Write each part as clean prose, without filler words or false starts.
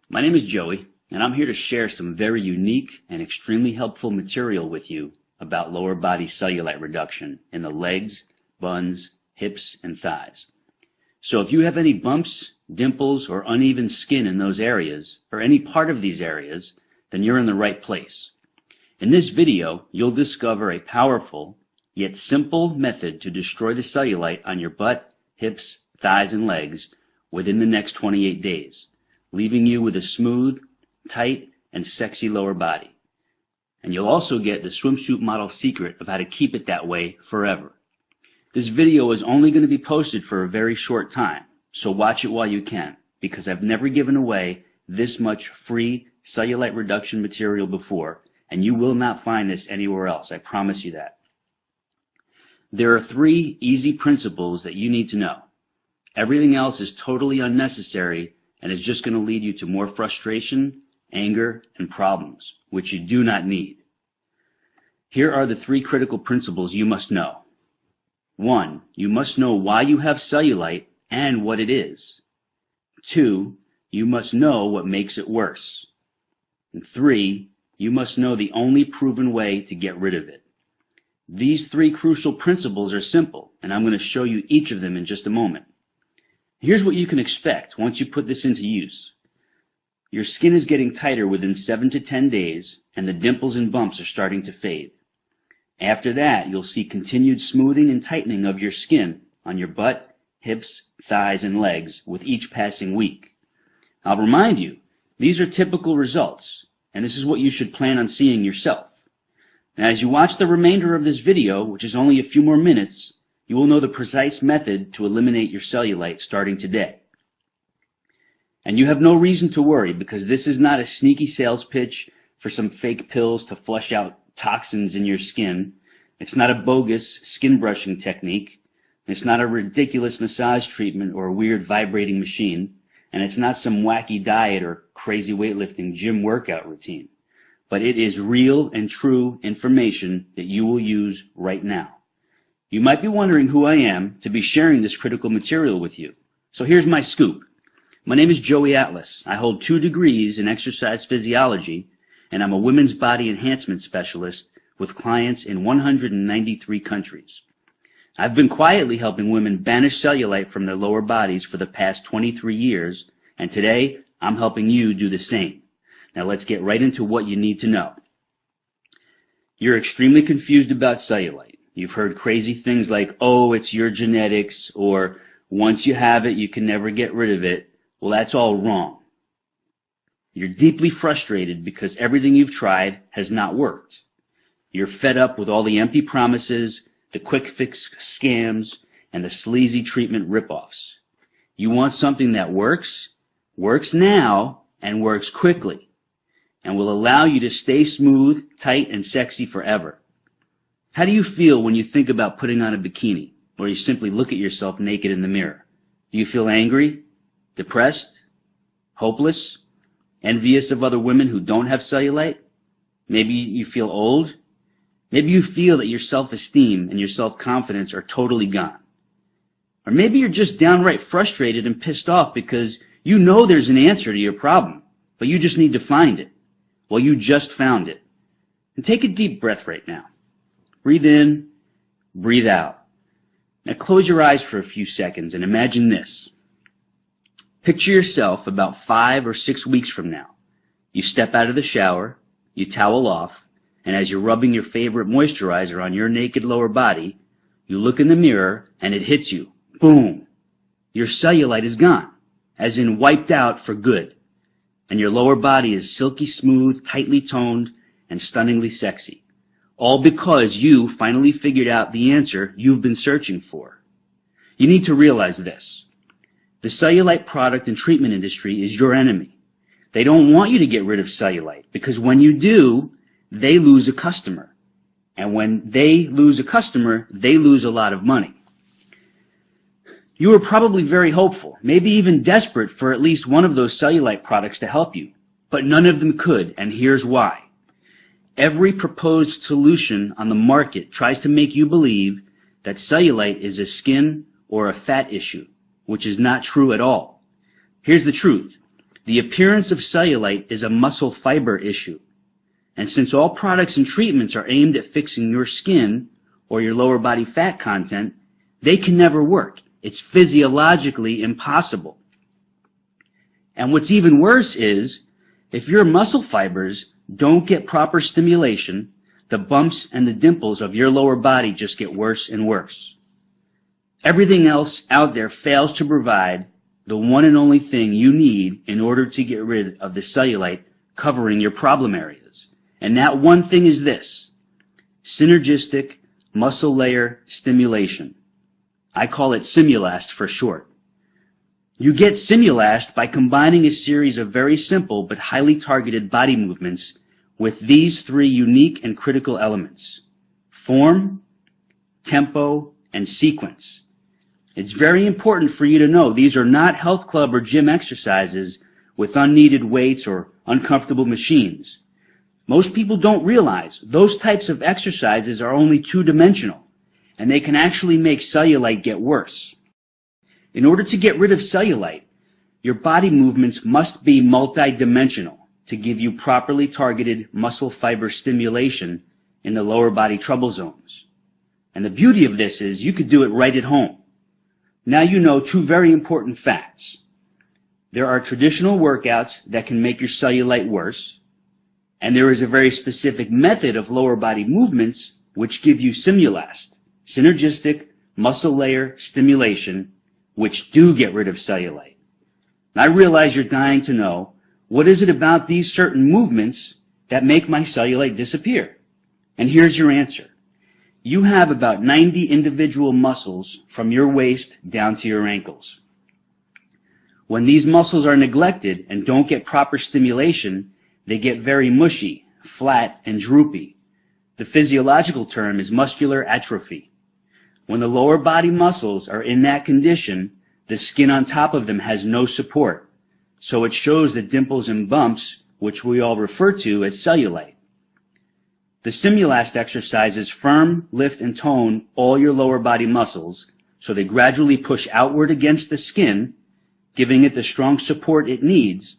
My name is Joey, and I'm here to share some very unique and extremely helpful material with you about lower body cellulite reduction in the legs, buns, hips, and thighs. So if you have any bumps, dimples, or uneven skin in those areas, or any part of these areas, then you're in the right place. In this video, you'll discover a powerful, yet simple method to destroy the cellulite on your butt, hips, thighs, and legs within the next 28 days. Leaving you with a smooth, tight, and sexy lower body. And you'll also get the swimsuit model secret of how to keep it that way forever. This video is only going to be posted for a very short time, so watch it while you can, because I've never given away this much free cellulite reduction material before, and you will not find this anywhere else, I promise you that. There are 3 easy principles that you need to know. Everything else is totally unnecessary and is just going to lead you to more frustration, anger, and problems, which you do not need. Here are the 3 critical principles you must know. 1. You must know why you have cellulite and what it is. 2. You must know what makes it worse. And 3. You must know the only proven way to get rid of it. These 3 crucial principles are simple, and I'm going to show you each of them in just a moment. Here's what you can expect once you put this into use. Your skin is getting tighter within 7 to 10 days, and the dimples and bumps are starting to fade. After that, you'll see continued smoothing and tightening of your skin on your butt, hips, thighs, and legs with each passing week. I'll remind you, these are typical results, and this is what you should plan on seeing yourself. Now, as you watch the remainder of this video, which is only a few more minutes, you will know the precise method to eliminate your cellulite starting today. And you have no reason to worry, because this is not a sneaky sales pitch for some fake pills to flush out toxins in your skin. It's not a bogus skin brushing technique. It's not a ridiculous massage treatment or a weird vibrating machine. And it's not some wacky diet or crazy weightlifting gym workout routine. But it is real and true information that you will use right now. You might be wondering who I am to be sharing this critical material with you. So here's my scoop. My name is Joey Atlas. I hold 2 degrees in exercise physiology, and I'm a women's body enhancement specialist with clients in 193 countries. I've been quietly helping women banish cellulite from their lower bodies for the past 23 years, and today I'm helping you do the same. Now let's get right into what you need to know. You're extremely confused about cellulite. You've heard crazy things like, oh, it's your genetics, or once you have it, you can never get rid of it. Well, that's all wrong. You're deeply frustrated because everything you've tried has not worked. You're fed up with all the empty promises, the quick fix scams, and the sleazy treatment ripoffs. You want something that works now, and works quickly, and will allow you to stay smooth, tight, and sexy forever. How do you feel when you think about putting on a bikini, or you simply look at yourself naked in the mirror? Do you feel angry, depressed, hopeless, envious of other women who don't have cellulite? Maybe you feel old. Maybe you feel that your self-esteem and your self-confidence are totally gone. Or maybe you're just downright frustrated and pissed off because you know there's an answer to your problem, but you just need to find it. Well, you just found it. And take a deep breath right now. Breathe in, breathe out. Now close your eyes for a few seconds and imagine this. Picture yourself about 5 or 6 weeks from now. You step out of the shower, you towel off, and as you're rubbing your favorite moisturizer on your naked lower body, you look in the mirror and it hits you. Boom! Your cellulite is gone, as in wiped out for good. And your lower body is silky smooth, tightly toned, and stunningly sexy. All because you finally figured out the answer you've been searching for. You need to realize this. The cellulite product and treatment industry is your enemy. They don't want you to get rid of cellulite, because when you do, they lose a customer. And when they lose a customer, they lose a lot of money. You were probably very hopeful, maybe even desperate for at least one of those cellulite products to help you, but none of them could, and here's why. Every proposed solution on the market tries to make you believe that cellulite is a skin or a fat issue, which is not true at all. Here's the truth. The appearance of cellulite is a muscle fiber issue. And since all products and treatments are aimed at fixing your skin or your lower body fat content, they can never work. It's physiologically impossible. And what's even worse is, if your muscle fibers don't get proper stimulation, the bumps and the dimples of your lower body just get worse and worse. Everything else out there fails to provide the one and only thing you need in order to get rid of the cellulite covering your problem areas. And that one thing is this: synergistic muscle layer stimulation. I call it Simulast for short. You get Simulast by combining a series of very simple but highly targeted body movements with these three unique and critical elements: form, tempo, and sequence. It's very important for you to know these are not health club or gym exercises with unneeded weights or uncomfortable machines. Most people don't realize those types of exercises are only two-dimensional, and they can actually make cellulite get worse. In order to get rid of cellulite, your body movements must be multidimensional to give you properly targeted muscle fiber stimulation in the lower body trouble zones. And the beauty of this is you could do it right at home. Now you know two very important facts. There are traditional workouts that can make your cellulite worse, and there is a very specific method of lower body movements which give you Simulast, synergistic muscle layer stimulation, which do get rid of cellulite. And I realize you're dying to know, what is it about these certain movements that make my cellulite disappear? And here's your answer. You have about 90 individual muscles from your waist down to your ankles. When these muscles are neglected and don't get proper stimulation, they get very mushy, flat, and droopy. The physiological term is muscular atrophy. When the lower body muscles are in that condition, the skin on top of them has no support, so it shows the dimples and bumps, which we all refer to as cellulite. The Simulast exercises firm, lift, and tone all your lower body muscles, so they gradually push outward against the skin, giving it the strong support it needs,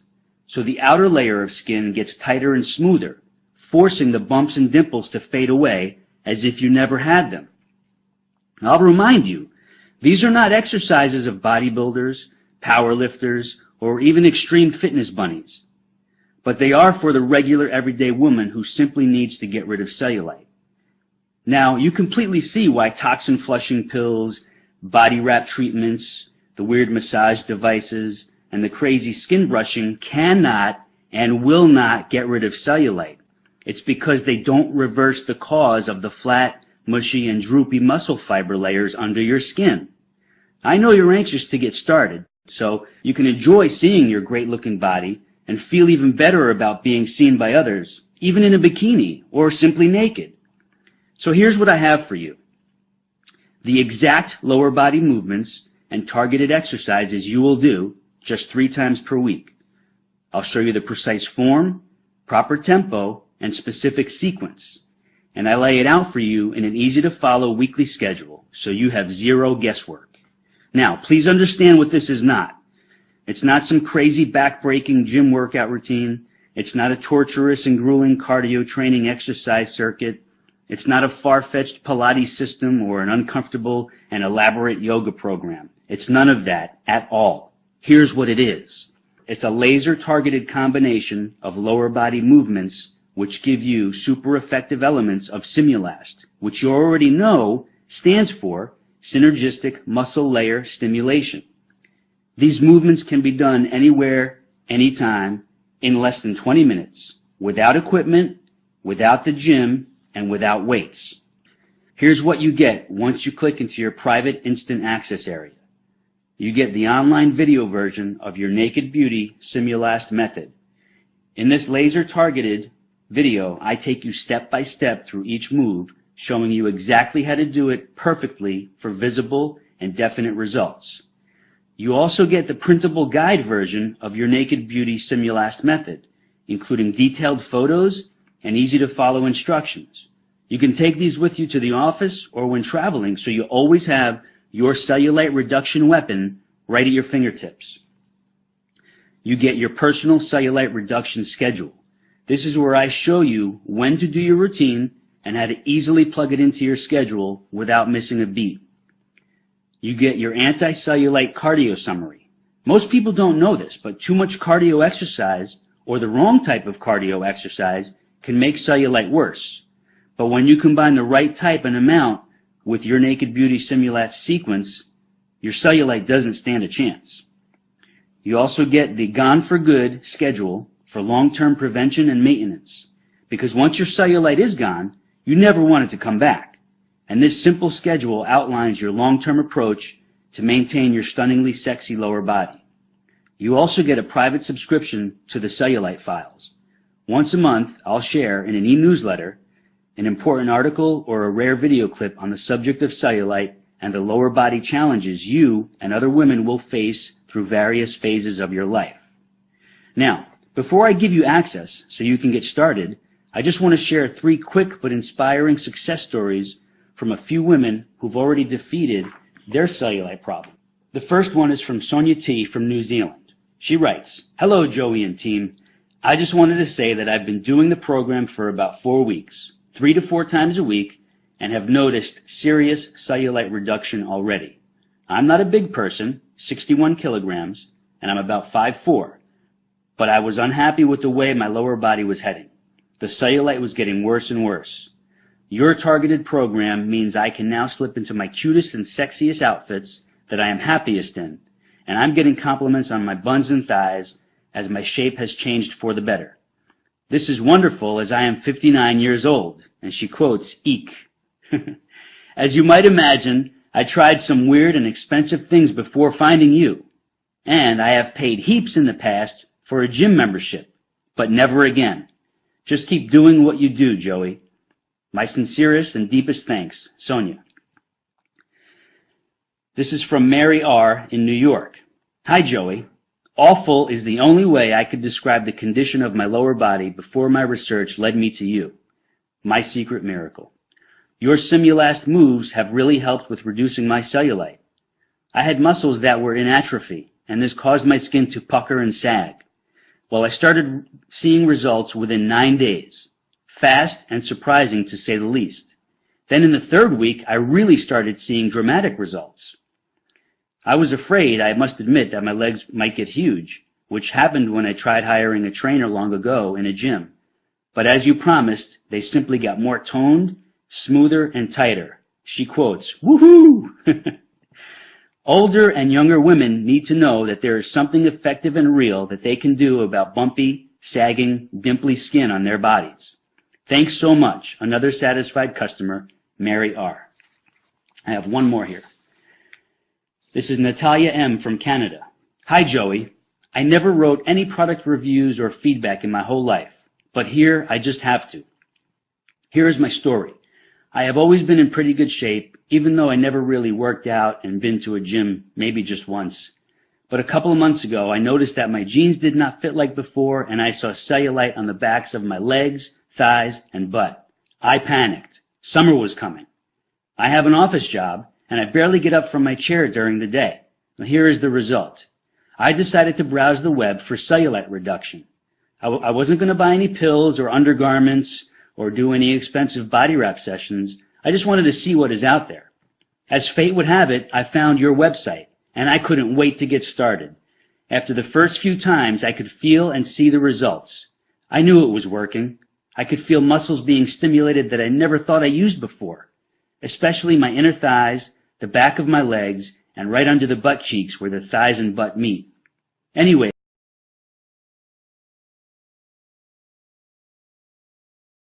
so the outer layer of skin gets tighter and smoother, forcing the bumps and dimples to fade away as if you never had them. I'll remind you, these are not exercises of bodybuilders, powerlifters, or even extreme fitness bunnies, but they are for the regular everyday woman who simply needs to get rid of cellulite. Now, you completely see why toxin flushing pills, body wrap treatments, the weird massage devices, and the crazy skin brushing cannot and will not get rid of cellulite. It's because they don't reverse the cause of the flat, mushy, and droopy muscle fiber layers under your skin. I know you're anxious to get started, so you can enjoy seeing your great-looking body and feel even better about being seen by others, even in a bikini or simply naked. So here's what I have for you: the exact lower body movements and targeted exercises you will do just 3 times per week. I'll show you the precise form, proper tempo, and specific sequence. And I lay it out for you in an easy-to-follow weekly schedule, so you have zero guesswork. Now, please understand what this is not. It's not some crazy back-breaking gym workout routine. It's not a torturous and grueling cardio training exercise circuit. It's not a far-fetched Pilates system or an uncomfortable and elaborate yoga program. It's none of that at all. Here's what it is. It's a laser-targeted combination of lower body movements which give you super effective elements of Simulast, which you already know stands for synergistic muscle layer stimulation. These movements can be done anywhere, anytime, in less than 20 minutes, without equipment, without the gym, and without weights. Here's what you get once you click into your private instant access area. You get the online video version of your Naked Beauty Simulast method. In this laser-targeted video, I take you step by step through each move, showing you exactly how to do it perfectly for visible and definite results. You also get the printable guide version of your Naked Beauty Simulast method, including detailed photos and easy-to-follow instructions. You can take these with you to the office or when traveling, so you always have your cellulite reduction weapon right at your fingertips. you get your personal cellulite reduction schedule. This is where I show you when to do your routine and how to easily plug it into your schedule without missing a beat. You get your anti-cellulite cardio summary. Most people don't know this, but too much cardio exercise or the wrong type of cardio exercise can make cellulite worse. But when you combine the right type and amount with your Naked Beauty Simulat sequence, your cellulite doesn't stand a chance. You also get the Gone for Good schedule for long-term prevention and maintenance, because once your cellulite is gone, you never want it to come back. And this simple schedule outlines your long-term approach to maintain your stunningly sexy lower body. You also get a private subscription to the Cellulite files. Once a month, I'll share in an e-newsletter an important article or a rare video clip on the subject of cellulite and the lower body challenges you and other women will face through various phases of your life. Now, before I give you access so you can get started, I just want to share 3 quick but inspiring success stories from a few women who've already defeated their cellulite problem. The first one is from Sonia T. from New Zealand. She writes, "Hello, Joey and team. I just wanted to say that I've been doing the program for about 4 weeks, 3 to 4 times a week, and have noticed serious cellulite reduction already. I'm not a big person, 61 kilograms, and I'm about 5'4", but I was unhappy with the way my lower body was heading. The cellulite was getting worse and worse. Your targeted program means I can now slip into my cutest and sexiest outfits that I am happiest in, and I'm getting compliments on my buns and thighs as my shape has changed for the better. This is wonderful as I am 59 years old," and she quotes, "Eek." As you might imagine, I tried some weird and expensive things before finding you, and I have paid heaps in the past for a gym membership, but never again. Just keep doing what you do, Joey. My sincerest and deepest thanks, Sonia. This is from Mary R. in New York. "Hi, Joey. Awful is the only way I could describe the condition of my lower body before my research led me to you. My secret miracle. Your Simulast moves have really helped with reducing my cellulite. I had muscles that were in atrophy, and this caused my skin to pucker and sag. Well, I started seeing results within 9 days. Fast and surprising, to say the least. Then in the 3rd week, I really started seeing dramatic results. I was afraid, I must admit, that my legs might get huge, which happened when I tried hiring a trainer long ago in a gym. But as you promised, they simply got more toned, smoother, and tighter." She quotes, "Woohoo!" Older and younger women need to know that there is something effective and real that they can do about bumpy, sagging, dimply skin on their bodies. Thanks so much. Another satisfied customer, Mary R. I have one more here. This is Natalia M. from Canada. "Hi, Joey. I never wrote any product reviews or feedback in my whole life, but here I just have to. Here is my story. I have always been in pretty good shape, even though I never really worked out and been to a gym maybe just once. But a couple of months ago, I noticed that my jeans did not fit like before, and I saw cellulite on the backs of my legs, thighs, and butt. I panicked. Summer was coming. I have an office job, and I barely get up from my chair during the day. Now, here is the result. I decided to browse the web for cellulite reduction. I wasn't going to buy any pills or undergarments or do any expensive body wrap sessions. I just wanted to see what is out there. As fate would have it, I found your website, and I couldn't wait to get started. After the first few times, I could feel and see the results. I knew it was working. I could feel muscles being stimulated that I never thought I used before, especially my inner thighs, the back of my legs, and right under the butt cheeks where the thighs and butt meet. Anyway,